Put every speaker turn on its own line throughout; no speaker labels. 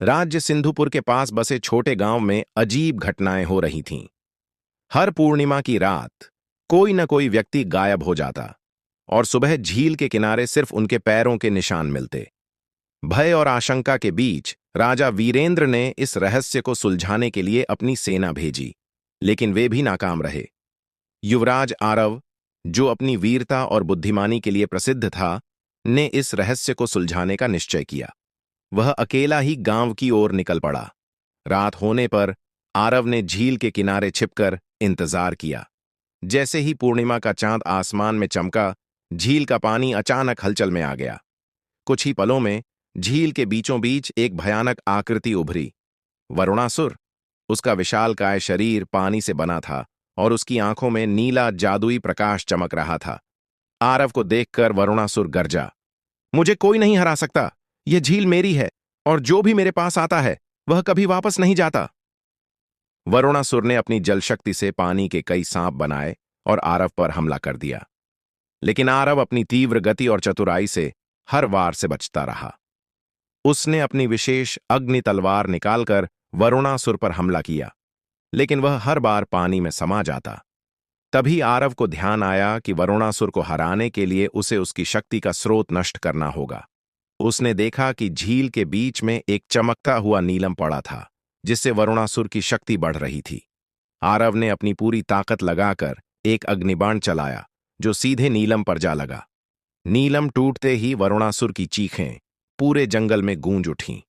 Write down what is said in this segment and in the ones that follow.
राज्य सिंधुपुर के पास बसे छोटे गांव में अजीब घटनाएं हो रही थीं। हर पूर्णिमा की रात कोई न कोई व्यक्ति गायब हो जाता और सुबह झील के किनारे सिर्फ उनके पैरों के निशान मिलते। भय और आशंका के बीच राजा वीरेंद्र ने इस रहस्य को सुलझाने के लिए अपनी सेना भेजी, लेकिन वे भी नाकाम रहे। युवराज आरव, जो अपनी वीरता और बुद्धिमानी के लिए प्रसिद्ध था, ने इस रहस्य को सुलझाने का निश्चय किया। वह अकेला ही गांव की ओर निकल पड़ा। रात होने पर आरव ने झील के किनारे छिपकर इंतजार किया। जैसे ही पूर्णिमा का चांद आसमान में चमका, झील का पानी अचानक हलचल में आ गया। कुछ ही पलों में झील के बीचों बीच एक भयानक आकृति उभरी। वरुणासुर। उसका विशालकाय शरीर पानी से बना था और उसकी आंखों में नीला जादुई प्रकाश चमक रहा था। आरव को देखकर वरुणासुर गरजा, मुझे कोई नहीं हरा सकता। यह झील मेरी है और जो भी मेरे पास आता है वह कभी वापस नहीं जाता। वरुणासुर ने अपनी जल शक्ति से पानी के कई सांप बनाए और आरव पर हमला कर दिया। लेकिन आरव अपनी तीव्र गति और चतुराई से हर वार से बचता रहा। उसने अपनी विशेष अग्नि तलवार निकालकर वरुणासुर पर हमला किया, लेकिन वह हर बार पानी में समा जाता। तभी आरव को ध्यान आया कि वरुणासुर को हराने के लिए उसे उसकी शक्ति का स्रोत नष्ट करना होगा। उसने देखा कि झील के बीच में एक चमकता हुआ नीलम पड़ा था, जिससे वरुणासुर की शक्ति बढ़ रही थी। आरव ने अपनी पूरी ताकत लगाकर एक अग्निबाण चलाया, जो सीधे नीलम पर जा लगा। नीलम टूटते ही वरुणासुर की चीखें पूरे जंगल में गूंज उठीं।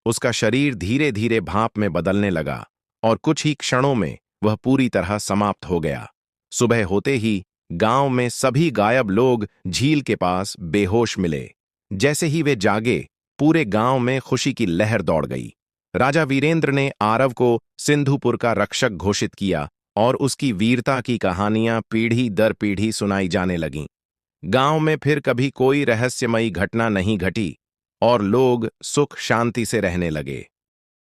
उसका शरीर धीरे धीरे भाप में बदलने लगा और कुछ ही क्षणों में वह पूरी तरह समाप्त हो गया। सुबह होते ही गांव में सभी गायब लोग झील के पास बेहोश मिले। जैसे ही वे जागे, पूरे गांव में खुशी की लहर दौड़ गई। राजा वीरेंद्र ने आरव को सिंधुपुर का रक्षक घोषित किया और उसकी वीरता की कहानियां पीढ़ी दर पीढ़ी सुनाई जाने लगीं। गांव में फिर कभी कोई रहस्यमयी घटना नहीं घटी और लोग सुख शांति से रहने लगे।